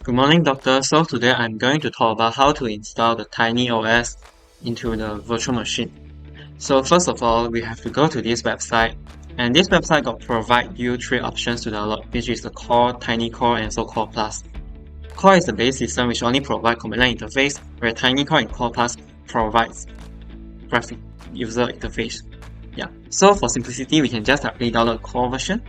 Good morning, doctor. So today I'm going to talk about how to install the TinyOS into the virtual machine. So first of all, we have to go to this website, and this website got provide you three options to download, which is the Core, Tiny Core, and so Core Plus. Core is the base system which only provide command line interface, where Tiny Core and Core Plus provides graphic user interface. Yeah. So for simplicity, we can just directly download Core version.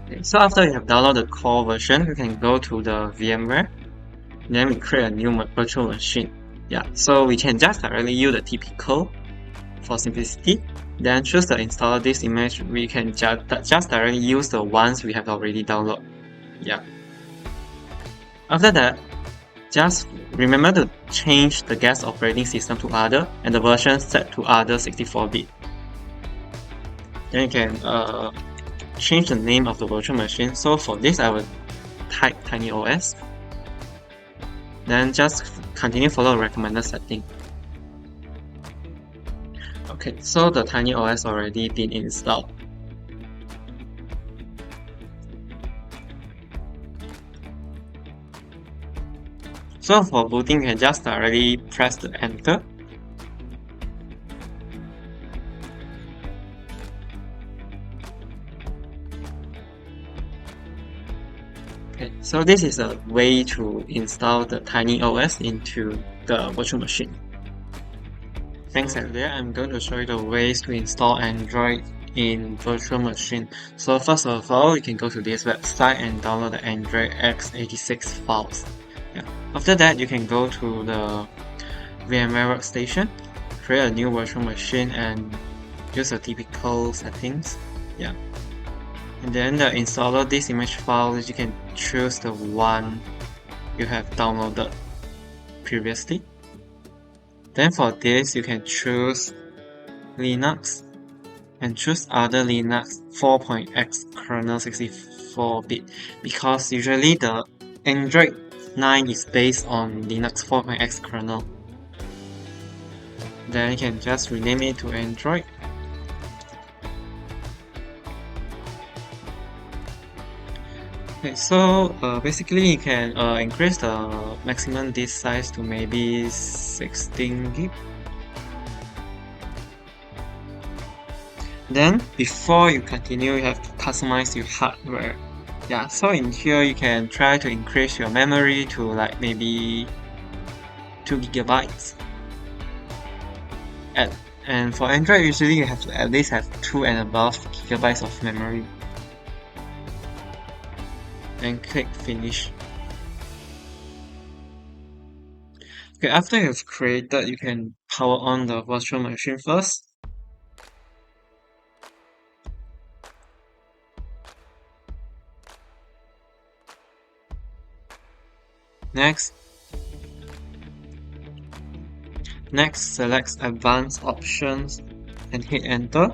Okay. So after you have downloaded the Core version, you can go to the VMware. Then we create a new virtual machine. Yeah, so we can just directly use the typical for simplicity. Then choose the installer disk image. We can just directly use the ones we have already downloaded. Yeah. After that, just remember to change the guest operating system to other and the version set to other 64-bit. Then you can change the name of the virtual machine. So for this, I will type TinyOS. Then just continue follow the recommended setting. Okay, so the TinyOS already been installed. So for booting, you can just directly press the enter. Okay, so this is a way to install the TinyOS into the virtual machine. Thanks, and today I'm going to show you the ways to install Android in virtual machine. So first of all, you can go to this website and download the Android x86 files. Yeah. After that, you can go to the VMware workstation, create a new virtual machine and use the typical settings. Yeah. And then the installer disk image files, you can choose the one you have downloaded previously. Then for this, you can choose Linux and choose other Linux 4.x kernel 64-bit because usually the Android 9 is based on Linux 4.x kernel. Then you can just rename it to Android. Okay, so basically you can increase the maximum disk size to maybe 16 gig. Then before you continue, you have to customize your hardware. Yeah, so in here you can try to increase your memory to like maybe 2 gigabytes. And for Android, usually you have to at least have 2 and above gigabytes of memory. Then click finish. Okay, after you've created, you can power on the virtual machine first. Next, select advanced options and hit enter.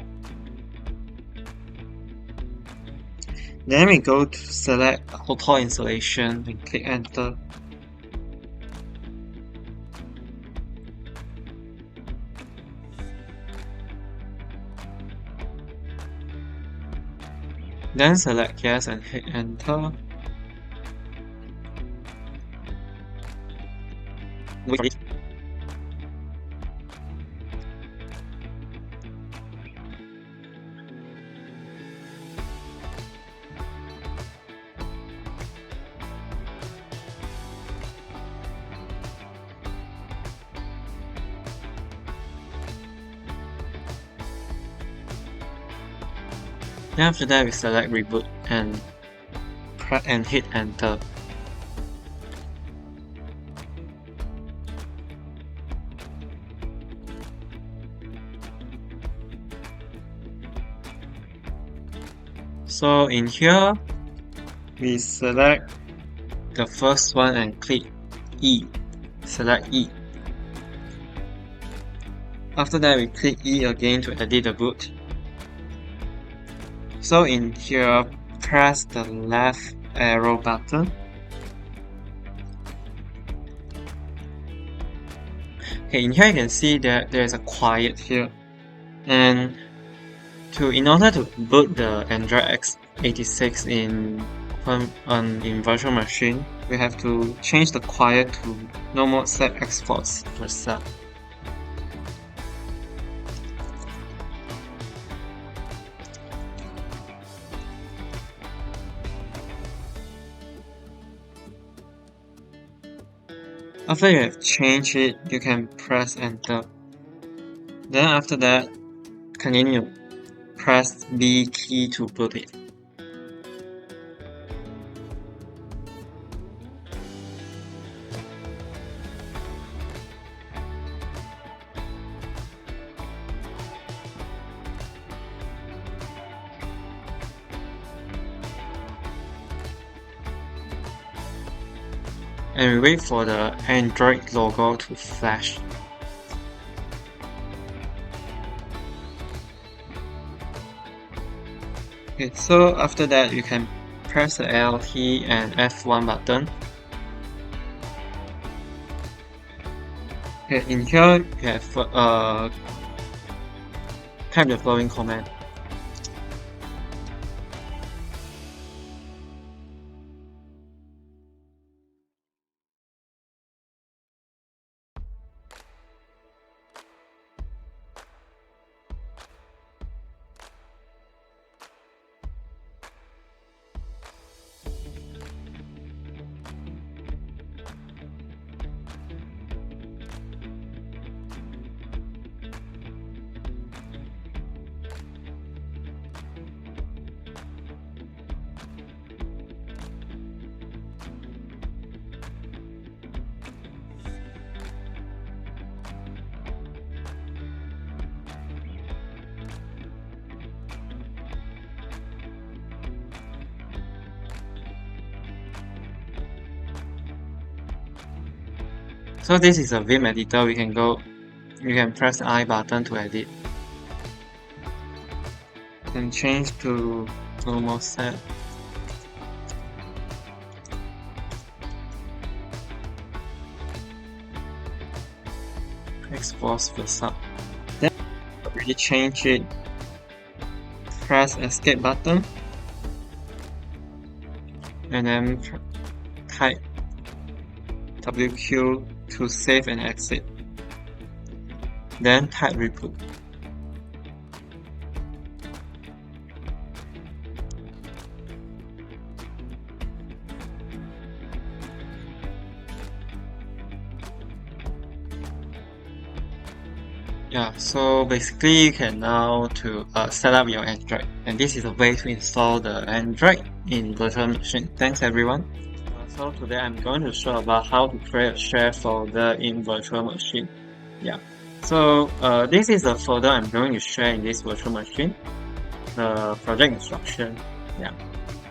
Then we go to select auto installation and click enter. Then select yes and hit enter. Wait for it. Then after that we select reboot and hit enter. So in here we select the first one and click E. Select E. After that we click E again to edit the boot. So in here, press the left arrow button. Okay, in here you can see that there is a quiet here. And in order to boot the Android x86 in in virtual machine, we have to change the quiet to no more set exports for sub. After you have changed it, you can press enter. Then after that, continue. Press B key to boot it. And we wait for the Android logo to flash. Okay, so after that you can press the Alt and F1 button. Okay, in here you have type the following command. So this is a Vim editor. You can press I button to edit. And change to normal set. Export the sub. Then already change it. Press escape button. And then type WQ to save and exit. Then type reboot. Yeah, so basically you can now set up your Android, and this is a way to install the Android in virtual machine. Thanks everyone. So today I'm going to show about how to create a share folder in virtual machine. Yeah. So this is the folder I'm going to share in this virtual machine. The project instruction. Yeah.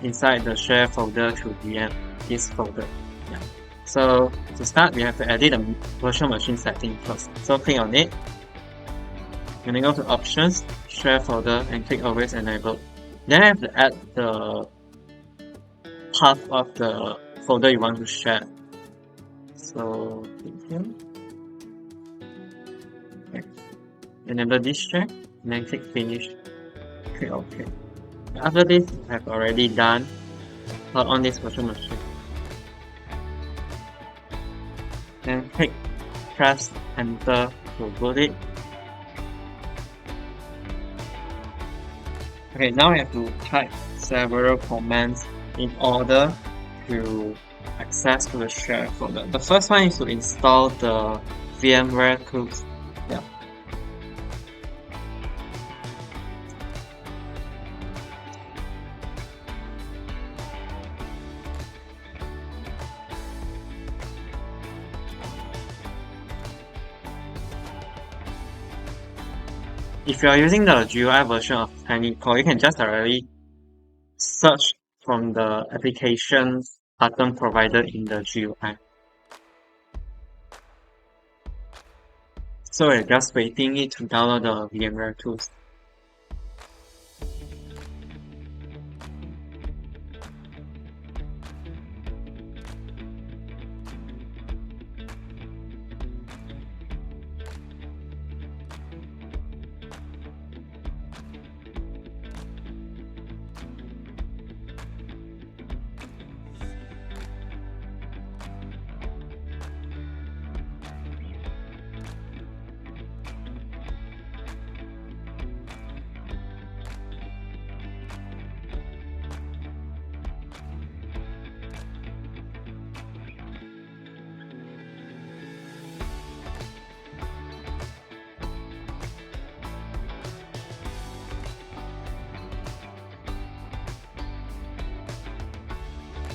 Inside the share folder to VM, this folder. Yeah. So to start, we have to edit the virtual machine setting first. So click on it. And then go to options, share folder, and click always enable. Then I have to add the path of the folder you want to share. So click here. Okay. Enable this share, and then click finish. Click OK. After this, you have already done on this virtual machine. Then press enter to boot it. Okay, now I have to type several commands in order to access to the share folder. The first one is to install the VMware tools. Yeah. If you are using the GUI version of TinyCore, you can just directly search from the applications button provided in the GUI. So we're just waiting it to download the VMware tools.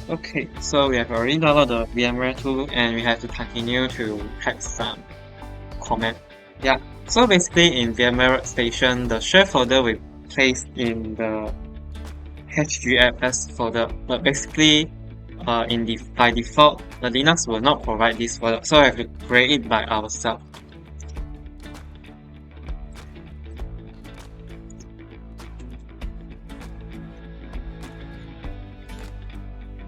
Okay, so we have already downloaded the VMware tool and we have to continue to type some command. Yeah, so basically in VMware Workstation, the share folder will be placed in the HGFS folder, but basically by default, the Linux will not provide this folder, so we have to create it by ourselves.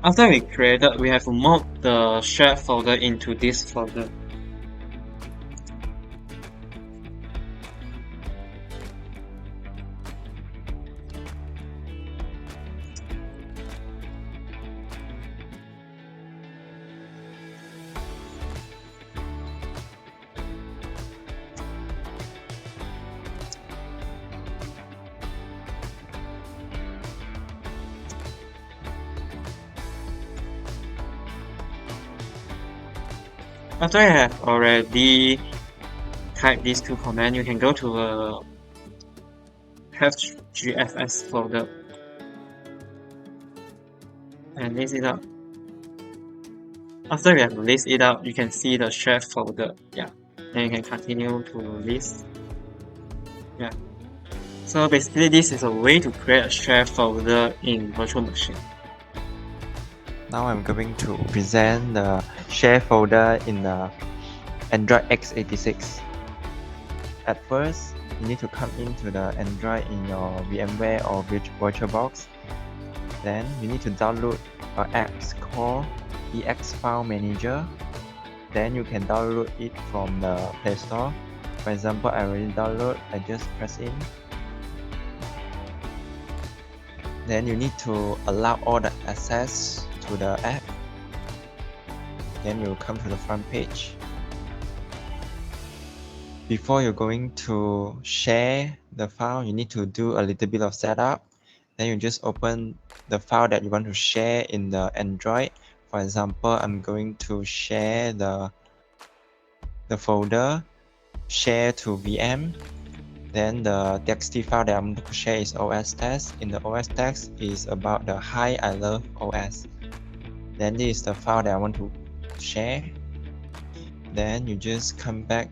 After we created, we have to move the share folder into this folder. After you have already typed these two commands, you can go to the HGFS folder and list it out. After you have list it out, you can see the share folder. Yeah, then you can continue to list. Yeah. So basically, this is a way to create a share folder in virtual machine. Now I'm going to present the share folder in the Android x86. At first, you need to come into the Android in your VMware or VirtualBox. Then you need to download an app called EX File Manager. Then you can download it from the Play Store. For example, I already download, I just press in. Then you need to allow all the access to the app. Then you come to the front page. Before you're going to share the file, you need to do a little bit of setup. Then you just open the file that you want to share in the Android. For example, I'm going to share the folder share to VM. Then the txt file that I'm going to share is OS test. In the OS test is about the Hi I Love OS. Then this is the file that I want to share. Then you just come back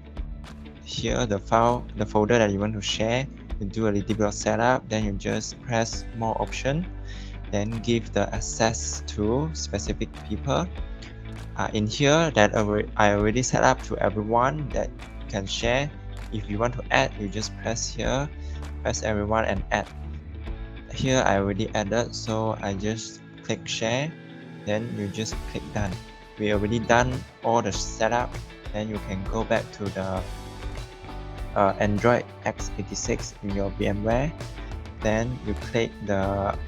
here, the folder that you want to share. You do a little bit of setup. Then you just press more option. Then give the access to specific people. In here that I already set up to everyone that can share. If you want to add, you just press here, press everyone and add. Here I already added, so I just click share. Then you just click done. We already done all the setup. Then you can go back to the Android x86 in your VMware. Then you click the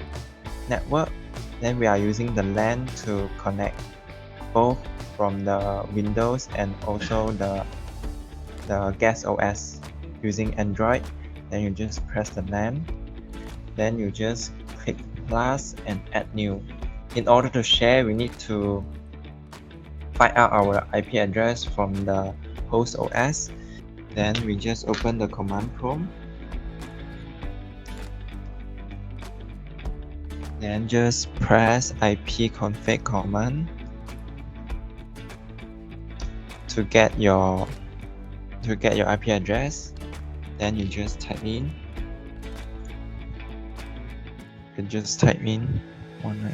network. Then we are using the LAN to connect both from the Windows and also the guest OS using Android. Then you just press the LAN. Then you just click plus and add new. In order to share, we need to find out our IP address from the host OS. Then we just open the command prompt. Then just press ipconfig command to get your IP address. Then you just type in. You just type in 19.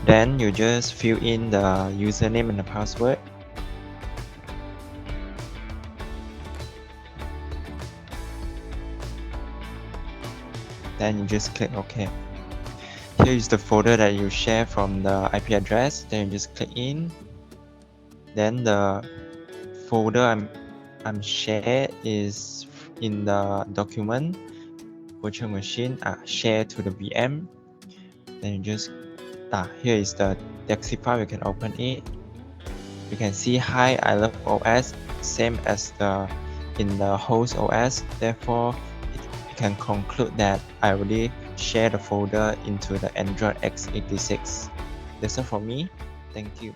Then you just fill in the username and the password. Then you just click OK. Here is the folder that you share from the IP address. Then you just click in. Then the folder I'm share is in the document virtual machine share to the VM. Then you just here is the txt file. You can open it. You can see Hi I Love OS same as in the host OS. Therefore, you can conclude that I already share the folder into the Android x86. That's all from me. Thank you.